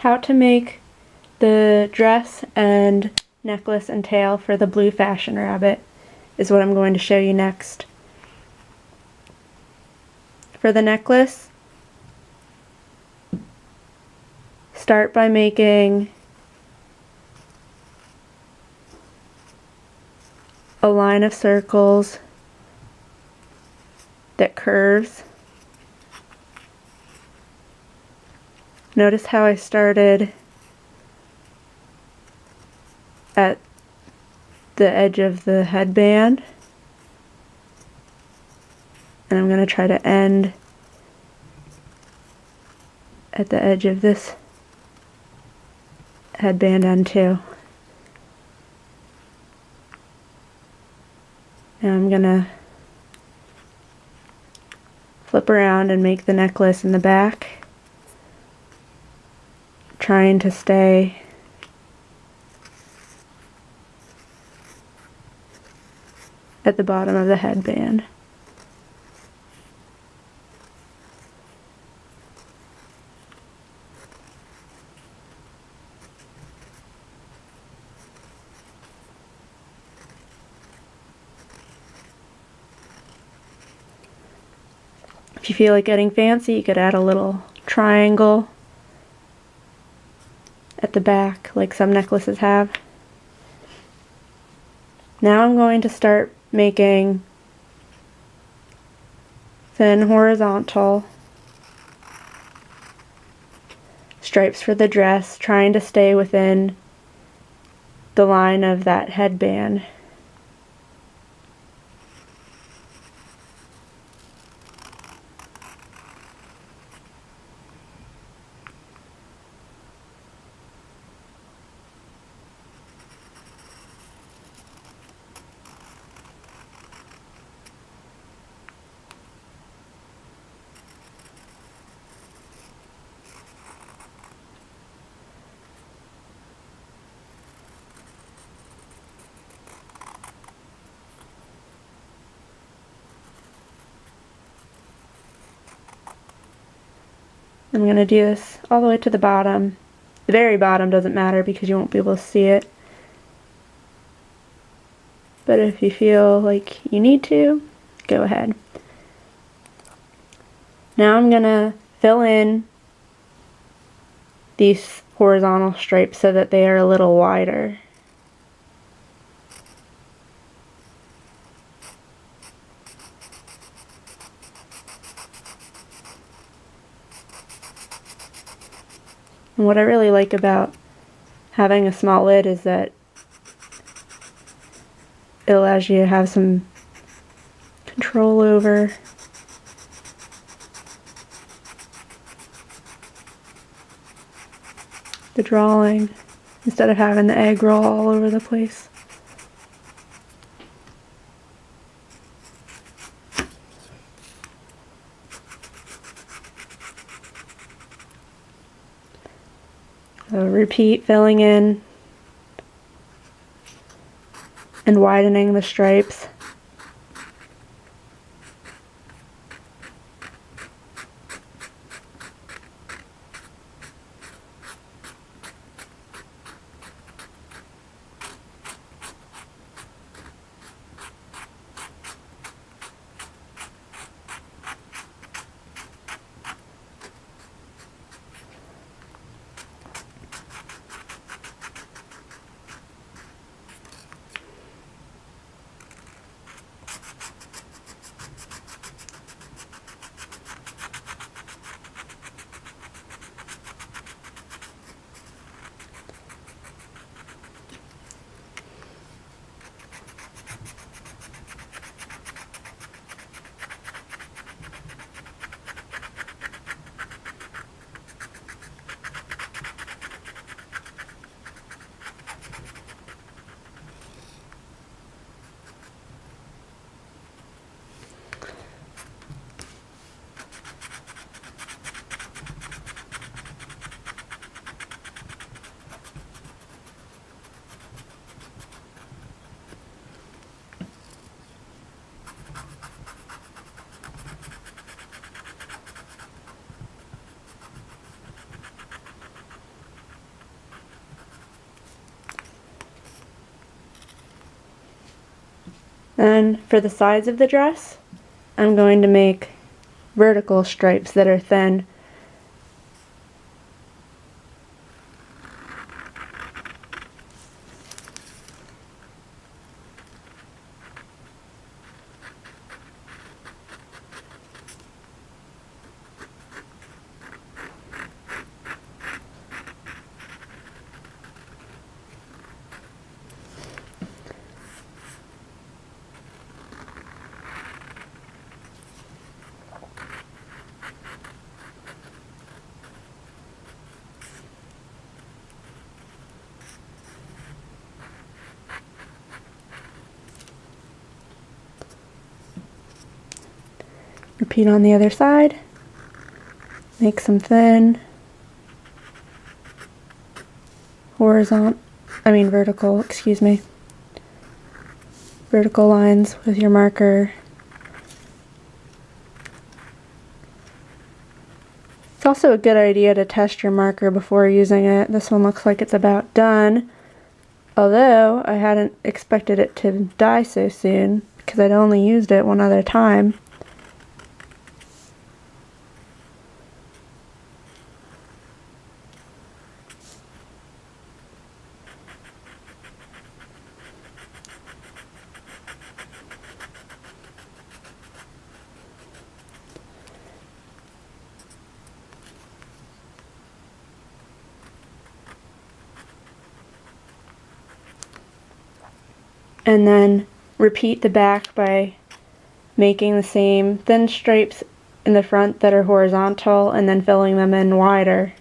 how to make the dress and necklace and tail for the blue fashion rabbit is what I'm going to show you next. For the necklace, start by making a line of circles that curves. Notice how I started at the edge of the headband, and I'm going to try to end at the edge of this headband end too. Now I'm going to flip around and make the necklace in the back, trying to stay at the bottom of the headband. If you feel like getting fancy, you could add a little triangle at the back, like some necklaces have. Now I'm going to start making thin horizontal stripes for the dress, trying to stay within the line of that headband. I'm going to do this all the way to the bottom. The very bottom doesn't matter because you won't be able to see it. But if you feel like you need to, go ahead. Now I'm going to fill in these horizontal stripes so that they are a little wider. And what I really like about having a small lid is that it allows you to have some control over the drawing instead of having the egg roll all over the place. So repeat filling in and widening the stripes. And for the sides of the dress, I'm going to make vertical stripes that are thin. Repeat on the other side. Make some thin, vertical, vertical lines with your marker. It's also a good idea to test your marker before using it. This one looks like it's about done, although I hadn't expected it to dye so soon because I'd only used it one other time. And then repeat the back by making the same thin stripes in the front that are horizontal and then filling them in wider.